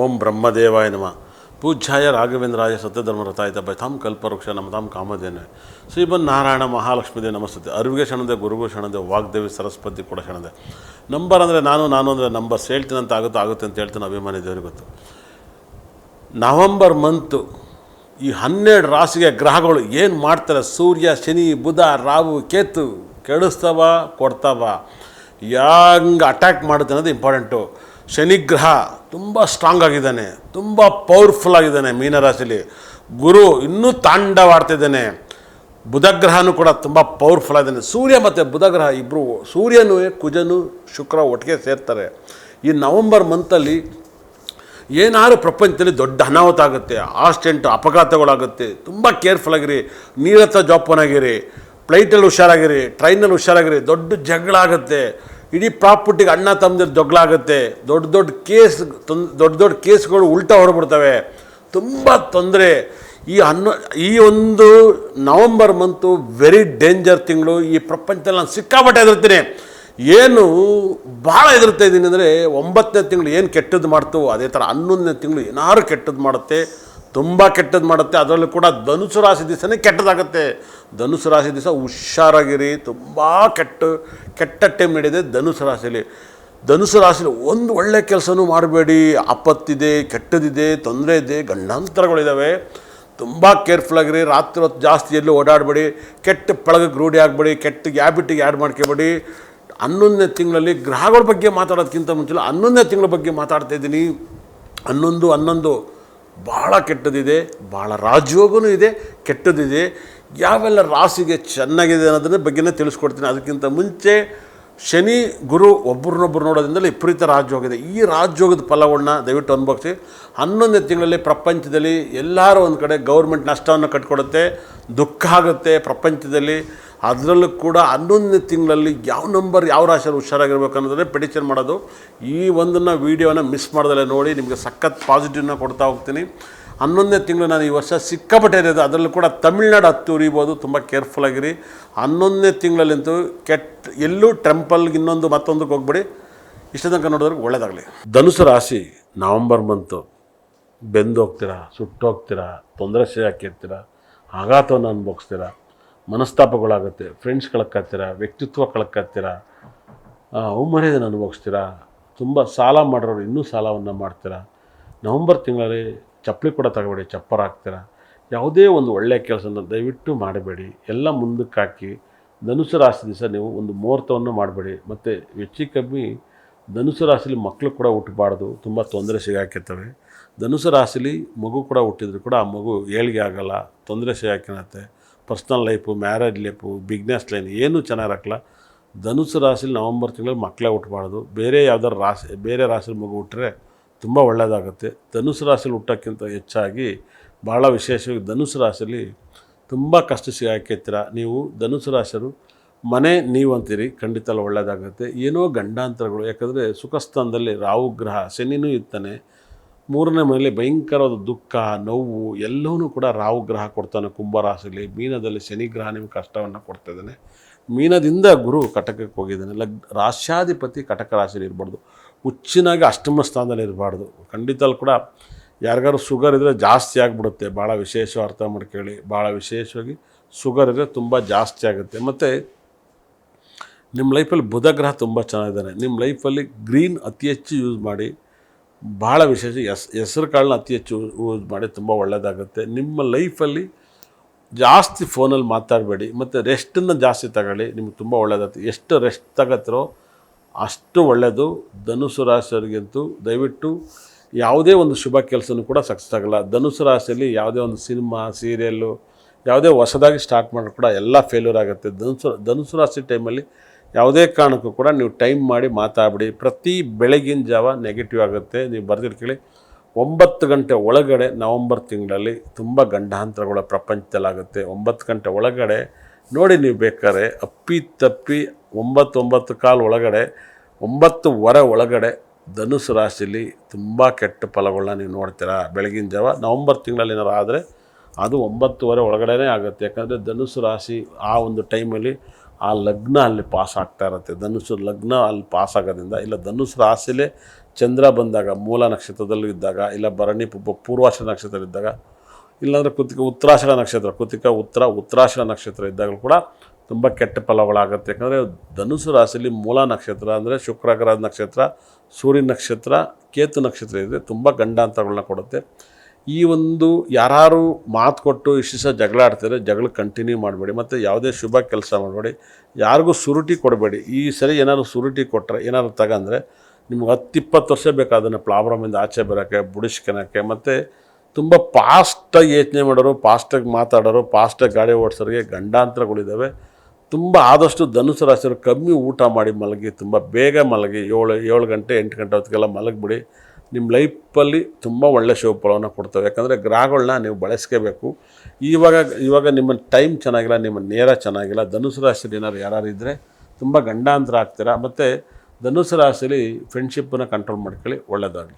ಓಂ ಬ್ರಹ್ಮದೇವಾಯ ನಮಃ. ಪೂಜ್ಯಾಯ ರಾಘವೇಂದ್ರಾಯ ಸತ್ಯಧರ್ಮರತಾಯ ಬೈತಾಂ ಕಲ್ಪವೃಕ್ಷ ನಮತಾಂ ಕಾಮಧೇನು ಶ್ರೀಮನ್ನಾರಾಯಣ ಮಹಾಲಕ್ಷ್ಮೀದೇ ನಮಸ್ತತೆ. ಅರಿವಿಗೆ ಶರಣದೆ, ಗುರುಗೂ ಶರಣದೆ, ವಾಗ್ದೇವಿ ಸರಸ್ವತಿ ಕೂಡ ಶರಣದೆ. ನಂಬರ್ ಅಂದರೆ ನಾನು ಅಂದರೆ ನಂಬರ್ಸ್ ಹೇಳ್ತೀನಿ ಅಂತ ಆಗುತ್ತೆ ಅಂತ ಹೇಳ್ತೀನಿ. ಅಭಿಮಾನಿ ದೇವರಿಗೆ ಗೊತ್ತು. ನವಂಬರ್ ಮಂತು ಈ 12 ರಾಶಿಗೆ ಗ್ರಹಗಳು ಏನು ಮಾಡ್ತಾರೆ, ಸೂರ್ಯ, ಶನಿ, ಬುಧ, ರಾಹು, ಕೇತು ಕೆಡಿಸ್ತಾವ ಕೊಡ್ತಾವ, ಹೆಂಗೆ ಅಟ್ಯಾಕ್ ಮಾಡುತ್ತೆ ಅನ್ನೋದು ಇಂಪಾರ್ಟೆಂಟು. ಶನಿಗ್ರಹ ತುಂಬ ಸ್ಟ್ರಾಂಗ್ ಆಗಿದ್ದಾನೆ, ತುಂಬ ಪವರ್ಫುಲ್ ಆಗಿದ್ದಾನೆ ಮೀನರಾಶಿಲಿ. ಗುರು ಇನ್ನೂ ತಾಂಡವಾಡ್ತಿದ್ದಾನೆ. ಬುಧಗ್ರಹನೂ ಕೂಡ ತುಂಬ ಪವರ್ಫುಲ್ ಆಗಿದ್ದಾನೆ. ಸೂರ್ಯ ಮತ್ತು ಬುಧಗ್ರಹ ಇಬ್ಬರು, ಸೂರ್ಯನೂ ಕುಜನು ಶುಕ್ರ ಒಟ್ಟಿಗೆ ಸೇರ್ತಾರೆ. ಈ ನವಂಬರ್ ಮಂತಲ್ಲಿ ಏನಾದ್ರು ಪ್ರಪಂಚದಲ್ಲಿ ದೊಡ್ಡ ಅನಾಹುತ ಆಗುತ್ತೆ, ಆಕ್ಸಿಡೆಂಟ್ ಅಪಘಾತಗಳಾಗುತ್ತೆ. ತುಂಬ ಕೇರ್ಫುಲ್ ಆಗಿರಿ, ನೀರತ್ತ ಜೋಪಾನಾಗಿರಿ, ಫ್ಲೈಟಲ್ಲಿ ಹುಷಾರಾಗಿರಿ, ಟ್ರೈನಲ್ಲಿ ಹುಷಾರಾಗಿರಿ. ದೊಡ್ಡ ಜಗಳ ಆಗುತ್ತೆ, ಇಡೀ ಪ್ರಾಪರ್ಟಿಗೆ ಅಣ್ಣ ತಮ್ಮದಿರ ಜಗಳ ಆಗುತ್ತೆ. ದೊಡ್ಡ ದೊಡ್ಡ ಕೇಸ್ಗಳು ಉಲ್ಟಾ ಹೊರಬಿಡ್ತವೆ. ತುಂಬ ತೊಂದರೆ. ಈ ಒಂದು ನವಂಬರ್ ಮಂತು ವೆರಿ ಡೇಂಜರ್ ತಿಂಗಳು. ಈ ಪ್ರಪಂಚದಲ್ಲಿ ನಾನು ಸಿಕ್ಕಾಪಟ್ಟೆ ಹೆದರ್ತೀನಿ. ಏನು ಭಾಳ ಹೆದರ್ತಾ ಇದ್ದೀನಿ ಅಂದರೆ, 9ನೇ ತಿಂಗಳು ಏನು ಕೆಟ್ಟದ್ದು ಮಾಡ್ತು, ಅದೇ ಥರ 11ನೇ ತಿಂಗಳು ಏನಾದ್ರು ಕೆಟ್ಟದ್ದು ಮಾಡುತ್ತೆ, ತುಂಬ ಕೆಟ್ಟದ್ದು ಮಾಡುತ್ತೆ. ಅದರಲ್ಲೂ ಕೂಡ ಧನುಸು ರಾಶಿ ದಿವಸನೇ ಕೆಟ್ಟದಾಗುತ್ತೆ. ಧನುಸು ರಾಶಿ ದಿವಸ ಹುಷಾರಾಗಿರಿ. ತುಂಬ ಕೆಟ್ಟ ಟೈಮ್ ನಡೆದಿದೆ ಧನುಸು ರಾಶಿಯಲ್ಲಿ. ಧನುಸು ರಾಶಿಯಲ್ಲಿ ಒಂದು ಒಳ್ಳೆ ಕೆಲಸನೂ ಮಾಡಬೇಡಿ. ಆಪತ್ತಿದೆ, ಕೆಟ್ಟದಿದೆ, ತೊಂದರೆ ಇದೆ, ಗಂಡಾಂತರಗಳಿದ್ದಾವೆ. ತುಂಬ ಕೇರ್ಫುಲ್ಲಾಗಿರಿ. ರಾತ್ರಿ ಹೊತ್ತು ಜಾಸ್ತಿ ಎಲ್ಲೂ ಓಡಾಡಬೇಡಿ. ಕೆಟ್ಟ ಪಳಗಕ್ಕೆ ರೂಢಿ ಆಗಬೇಡಿ. ಕೆಟ್ಟ ಹ್ಯಾಬಿಟಿಗೆ ಆ್ಯಡ್ ಮಾಡ್ಕೋಬೇಡಿ. 11ನೇ ತಿಂಗಳಲ್ಲಿ ಗ್ರಹಗಳ ಬಗ್ಗೆ ಮಾತಾಡೋದಕ್ಕಿಂತ ಮುಂಚೆ 11ನೇ ತಿಂಗಳ ಬಗ್ಗೆ ಮಾತಾಡ್ತಾ ಇದ್ದೀನಿ. 11 ಭಾಳ ಕೆಟ್ಟದಿದೆ, ಭಾಳ ರಾಜಯೋಗನೂ ಇದೆ, ಕೆಟ್ಟದಿದೆ. ಯಾವೆಲ್ಲ ರಾಶಿಗೆ ಚೆನ್ನಾಗಿದೆ ಅನ್ನೋದನ್ನ ಬಗ್ಗೆನೇ ತಿಳಿಸ್ಕೊಡ್ತೀನಿ. ಅದಕ್ಕಿಂತ ಮುಂಚೆ ಶನಿ ಗುರು ಒಬ್ಬರನ್ನೊಬ್ಬರು ನೋಡೋದ್ರಿಂದಲೇ ವಿಪರೀತ ರಾಜಯೋಗ. ಈ ರಾಜಯೋಗದ ಫಲಗಳನ್ನ ದಯವಿಟ್ಟು ಅನುಭವಿಸಿ. 11ನೇ ತಿಂಗಳಲ್ಲಿ ಪ್ರಪಂಚದಲ್ಲಿ ಎಲ್ಲರೂ ಒಂದು ಕಡೆ ಗೌರ್ಮೆಂಟ್ ನಷ್ಟವನ್ನು ಕಟ್ಕೊಡುತ್ತೆ, ದುಃಖ ಆಗುತ್ತೆ ಪ್ರಪಂಚದಲ್ಲಿ. ಅದರಲ್ಲೂ ಕೂಡ 11ನೇ ತಿಂಗಳಲ್ಲಿ ಯಾವ ರಾಶಿಯಲ್ಲಿ ಹುಷಾರಾಗಿರ್ಬೇಕು ಅನ್ನೋದನ್ನೇ ಪ್ರೆಡಿಕ್ಷನ್ ಮಾಡೋದು. ಈ ಒಂದನ್ನು ವೀಡಿಯೋನ ಮಿಸ್ ಮಾಡ್ದಲ್ಲೇ ನೋಡಿ, ನಿಮಗೆ ಸಖತ್ ಪಾಸಿಟಿವ್ನ ಕೊಡ್ತಾ ಹೋಗ್ತೀನಿ. 11ನೇ ತಿಂಗಳು ನಾನು ಈ ವರ್ಷ ಸಿಕ್ಕಾಪಟ್ಟೆ ಇರೋದು. ಅದರಲ್ಲೂ ಕೂಡ ತಮಿಳ್ನಾಡು ಹತ್ತು ಉರಿಬೋದು. ತುಂಬ ಕೇರ್ಫುಲ್ಲಾಗಿರಿ. 11ನೇ ತಿಂಗಳಲ್ಲಂತೂ ಎಲ್ಲೂ ಟೆಂಪಲ್ಗೆ ಮತ್ತೊಂದಕ್ಕೆ ಹೋಗ್ಬೇಡಿ. ಇಷ್ಟ ತನಕ ನೋಡಿದ್ರೆ ಒಳ್ಳೆಯದಾಗಲಿ. ಧನುಸು ರಾಶಿ ನವಂಬರ್ ಮಂತು ಬೆಂದು ಹೋಗ್ತೀರಾ, ಸುಟ್ಟೋಗ್ತೀರಾ, ತೊಂದರೆ ಹಾಕಿರ್ತೀರ, ಆಘಾತವನ್ನು ಅನುಭವಿಸ್ತೀರ, ಮನಸ್ತಾಪಗಳಾಗುತ್ತೆ, ಫ್ರೆಂಡ್ಸ್ ಕಳ್ಕೊತೀರ, ವ್ಯಕ್ತಿತ್ವ ಕಳ್ಕೊತೀರ, ಅವಮರ್ಯಾದೆಯನ್ನು ಅನುಭವಿಸ್ತೀರ. ತುಂಬ ಸಾಲ ಮಾಡೋರು ಇನ್ನೂ ಸಾಲವನ್ನು ಮಾಡ್ತೀರ. ನವಂಬರ್ ತಿಂಗಳಲ್ಲಿ ಚಪ್ಪಲಿ ಕೂಡ ತಗೋಬೇಡಿ, ಚಪ್ಪರ ಹಾಕ್ತೀರ. ಯಾವುದೇ ಒಂದು ಒಳ್ಳೆಯ ಕೆಲಸನ ದಯವಿಟ್ಟು ಮಾಡಬೇಡಿ. ಎಲ್ಲ ಮುಂದಕ್ಕೆ ಹಾಕಿ. ಧನುಸು ರಾಶಿ ದಿವಸ ನೀವು ಒಂದು ಮುಹೂರ್ತವನ್ನು ಮಾಡಬೇಡಿ. ಮತ್ತು ಹೆಚ್ಚು ಕಮ್ಮಿ ಧನುಸು ರಾಶಿಲಿ ಮಕ್ಕಳು ಕೂಡ ಹುಟ್ಟಬಾರ್ದು. ತುಂಬ ತೊಂದರೆ ಸಿಗಾಕಿರ್ತವೆ. ಧನುಸು ರಾಶಿಲಿ ಮಗು ಕೂಡ ಹುಟ್ಟಿದ್ರು ಕೂಡ ಆ ಮಗು ಏಳಿಗೆ ಆಗೋಲ್ಲ, ತೊಂದರೆ ಸಿಗಾಕಿರುತ್ತೆ. Personal life, marriage life, business line ಏನೂ ಚೆನ್ನಾಗಿರಕ್ಕಲ್ಲ. ಧನುಸು ರಾಶಿಲಿ ನವಂಬರ್ ತಿಂಗಳಲ್ಲಿ ಮಕ್ಕಳೇ ಹುಟ್ಟಬಾರ್ದು. ಬೇರೆ ರಾಶಿಲಿ ಮಗು ಹುಟ್ಟರೆ ತುಂಬ ಒಳ್ಳೆಯದಾಗುತ್ತೆ. ಧನುಸು ರಾಶಿಲಿ ಹುಟ್ಟೋಕ್ಕಿಂತ ಹೆಚ್ಚಾಗಿ ಭಾಳ ವಿಶೇಷವಾಗಿ ಧನುಸು ರಾಶಿಯಲ್ಲಿ ತುಂಬ ಕಷ್ಟ ಸಿಗಾಕಿರ್ತೀರ. ನೀವು ಧನುಸು ರಾಶಿಯರು ಮನೆ ನೀವು ಅಂತೀರಿ, ಖಂಡಿತ ಒಳ್ಳೆಯದಾಗುತ್ತೆ. ಏನೋ ಗಂಡಾಂತರಗಳು, ಯಾಕಂದರೆ ಸುಖಸ್ಥಾನದಲ್ಲಿ ರಾಹು ಗ್ರಹ, ಶನಿನೂ ಇರ್ತಾನೆ. 3ನೇ ಮನೆಯಲ್ಲಿ ಭಯಂಕರವಾದ ದುಃಖ, ನೋವು ಎಲ್ಲವೂ ಕೂಡ ರಾಹು ಗ್ರಹ ಕೊಡ್ತಾನೆ ಕುಂಭರಾಶಿಲಿ. ಮೀನದಲ್ಲಿ ಶನಿ ಗ್ರಹ ನಿಮಗೆ ಕಷ್ಟವನ್ನು ಕೊಡ್ತಾಯಿದ್ದಾನೆ. ಮೀನದಿಂದ ಗುರು ಕಟಕಕ್ಕೆ ಹೋಗಿದ್ದಾನೆ. ರಾಶ್ಯಾಧಿಪತಿ ಕಟಕ ರಾಶಿಯಲ್ಲಿ ಇರಬಾರ್ದು. ಹುಚ್ಚಿನಾಗಿ ಅಷ್ಟಮ ಸ್ಥಾನದಲ್ಲಿ ಇರಬಾರ್ದು. ಖಂಡಿತ ಕೂಡ ಯಾರಿಗಾರು ಶುಗರ್ ಇದ್ದರೆ ಜಾಸ್ತಿ ಆಗಿಬಿಡುತ್ತೆ. ಭಾಳ ವಿಶೇಷವಾಗಿ ಅರ್ಥ ಮಾಡ್ಕೊಳ್ಳಿ. ಭಾಳ ವಿಶೇಷವಾಗಿ ಶುಗರ್ ಇದ್ದರೆ ತುಂಬ ಜಾಸ್ತಿ ಆಗುತ್ತೆ. ಮತ್ತು ನಿಮ್ಮ ಲೈಫಲ್ಲಿ ಬುಧಗ್ರಹ ತುಂಬ ಚೆನ್ನಾಗಿದ್ದಾನೆ. ನಿಮ್ಮ ಲೈಫಲ್ಲಿ ಗ್ರೀನ್ ಅತಿ ಹೆಚ್ಚು ಯೂಸ್ ಮಾಡಿ. ಭಾಳ ವಿಶೇಷ ಹೆಸರು ಕಾಳನ್ನ ಅತಿ ಹೆಚ್ಚು ಯೂಸ್ ಮಾಡಿ, ತುಂಬ ಒಳ್ಳೆಯದಾಗುತ್ತೆ. ನಿಮ್ಮ ಲೈಫಲ್ಲಿ ಜಾಸ್ತಿ ಫೋನಲ್ಲಿ ಮಾತಾಡಬೇಡಿ. ಮತ್ತು ರೆಸ್ಟನ್ನು ಜಾಸ್ತಿ ತಗೊಳ್ಳಿ, ನಿಮ್ಗೆ ತುಂಬ ಒಳ್ಳೆಯದಾಗುತ್ತೆ. ಎಷ್ಟು ರೆಸ್ಟ್ ತಗೋತಿರೋ ಅಷ್ಟು ಒಳ್ಳೆಯದು. ಧನುಸು ರಾಶಿಯವರಿಗಂತೂ ದಯವಿಟ್ಟು ಯಾವುದೇ ಒಂದು ಶುಭ ಕೆಲಸನೂ ಕೂಡ ಸಕ್ಸಸ್ ಆಗಲ್ಲ. ಧನುಸು ರಾಶಿಯಲ್ಲಿ ಯಾವುದೇ ಒಂದು ಸಿನಿಮಾ, ಸೀರಿಯಲ್ಲು ಯಾವುದೇ ಹೊಸದಾಗಿ ಸ್ಟಾರ್ಟ್ ಮಾಡೋದು ಕೂಡ ಎಲ್ಲ ಫೇಲ್ಯೂರ್ ಆಗುತ್ತೆ. ಧನುಸು ರಾಶಿ ಟೈಮಲ್ಲಿ ಯಾವುದೇ ಕಾರಣಕ್ಕೂ ಕೂಡ ನೀವು ಟೈಮ್ ಮಾಡಿ ಮಾತಾಡಬೇಡಿ. ಪ್ರತಿ ಬೆಳಗಿನ ಜಾವ ನೆಗೆಟಿವ್ ಆಗುತ್ತೆ. ನೀವು ಬರೆದಿಟ್ಕೊಳ್ಳಿ. 9 ಗಂಟೆ ಒಳಗಡೆ ನವಂಬರ್ ತಿಂಗಳಲ್ಲಿ ತುಂಬ ಗಂಡಾಂತರಗಳ ಪ್ರಪಂಚದಲ್ಲಾಗುತ್ತೆ. 9 ಗಂಟೆ ಒಳಗಡೆ ನೋಡಿ. ನೀವು ಬೇಕಾದ್ರೆ ಅಪ್ಪಿತಪ್ಪಿ 9-9:15 ಒಳಗಡೆ, 9:15 ಒಳಗಡೆ ಧನುಸು ರಾಶಿಯಲ್ಲಿ ತುಂಬ ಕೆಟ್ಟ ಫಲಗಳನ್ನ ನೀವು ನೋಡ್ತೀರಾ. ಬೆಳಗಿನ ಜಾವ ನವಂಬರ್ ತಿಂಗಳಲ್ಲಿ ಏನಾರು ಆದರೆ ಅದು 9:15 ಒಳಗಡೆ ಆಗುತ್ತೆ. ಯಾಕಂದರೆ ಧನುಸು ರಾಶಿ ಆ ಒಂದು ಟೈಮಲ್ಲಿ ಆ ಲಗ್ನ ಅಲ್ಲಿ ಪಾಸ್ ಆಗ್ತಾ ಇರುತ್ತೆ. ಧನುಸು ಲಗ್ನ ಅಲ್ಲಿ ಪಾಸ್ ಆಗೋದ್ರಿಂದ, ಇಲ್ಲ ಧನುಸು ರಾಶಿಲೇ ಚಂದ್ರ ಬಂದಾಗ ಮೂಲ ನಕ್ಷತ್ರದಲ್ಲೂ ಇದ್ದಾಗ, ಇಲ್ಲ ಭರಣಿ ಪೂರ್ವಾಷಾಢ ನಕ್ಷತ್ರ ಇದ್ದಾಗ, ಇಲ್ಲಾಂದರೆ ಉತ್ತರಾಷಾಢ ನಕ್ಷತ್ರ, ಉತ್ತರಾಷಾಢ ನಕ್ಷತ್ರ ಇದ್ದಾಗಲೂ ಕೂಡ ತುಂಬ ಕೆಟ್ಟ ಫಲಗಳಾಗುತ್ತೆ. ಯಾಕಂದರೆ ಧನುಸು ರಾಶಿಯಲ್ಲಿ ಮೂಲ ನಕ್ಷತ್ರ ಅಂದರೆ ಶುಕ್ರ ಗ್ರಹದ ನಕ್ಷತ್ರ, ಸೂರ್ಯ ನಕ್ಷತ್ರ, ಕೇತು ನಕ್ಷತ್ರ ಇದೆ, ತುಂಬ ಗಂಡಾಂತರಗಳನ್ನ ಕೊಡುತ್ತೆ. ಈ ಒಂದು ಯಾರು ಮಾತು ಕೊಟ್ಟು ಇಷ್ಟು ದಿವಸ ಜಗಳ ಆಡ್ತಾರೆ, ಜಗಳ ಕಂಟಿನ್ಯೂ ಮಾಡಬೇಡಿ. ಮತ್ತು ಯಾವುದೇ ಶುಭ ಕೆಲಸ ಮಾಡಬೇಡಿ, ಯಾರಿಗೂ ಸುರುಟಿ ಕೊಡಬೇಡಿ. ಈ ಸರಿ ಏನಾದ್ರು ಸುರುಟಿ ಕೊಟ್ಟರೆ, ಏನಾದ್ರು ತಗಂದರೆ ನಿಮ್ಗೆ 10-20 ವರ್ಷ ಬೇಕು ಅದನ್ನು ಪ್ರಾಬ್ಲಮಿಂದ ಆಚೆ ಬರೋಕ್ಕೆ, ಬುಡಿಸ್ಕೊಳಕ್ಕೆ. ಮತ್ತು ತುಂಬ ಫಾಸ್ಟಾಗಿ ಯೋಚನೆ ಮಾಡೋರು, ಫಾಸ್ಟಾಗಿ ಮಾತಾಡೋರು, ಫಾಸ್ಟಾಗಿ ಗಾಡಿ ಓಡಿಸೋರಿಗೆ ಗಂಡಾಂತರಗಳಿದ್ದಾವೆ. ತುಂಬ ಆದಷ್ಟು ಧನುಸು ರಾಶಿಯವರು ಕಮ್ಮಿ ಊಟ ಮಾಡಿ ಮಲಗಿ, ತುಂಬ ಬೇಗ ಮಲಗಿ, 7 ಗಂಟೆ 8 ಗಂಟೆ ಹೊತ್ತಿಗೆಲ್ಲ ಮಲಗಿಬಿಡಿ. ನಿಮ್ಮ ಲೈಫಲ್ಲಿ ತುಂಬ ಒಳ್ಳೆ ಶುಭ ಫಲವನ್ನು ಕೊಡ್ತವೆ. ಯಾಕಂದರೆ ಗ್ರಹಗಳನ್ನ ನೀವು ಬಳಸ್ಕೋಬೇಕು. ಇವಾಗ ನಿಮ್ಮ ಟೈಮ್ ಚೆನ್ನಾಗಿಲ್ಲ, ನಿಮ್ಮ ನೇರ ಚೆನ್ನಾಗಿಲ್ಲ. ಧನುಸು ರಾಶಿಯಲ್ಲಿ ಯಾರು ಇದ್ದರೆ ತುಂಬ ಗಂಡಾಂತರ ಆಗ್ತೀರಾ. ಮತ್ತು ಧನುಸು ರಾಶಿಯಲ್ಲಿ ಫ್ರೆಂಡ್ಶಿಪ್ಪನ್ನು ಕಂಟ್ರೋಲ್ ಮಾಡ್ಕೊಳ್ಳಿ, ಒಳ್ಳೆಯದಾಗಲಿ.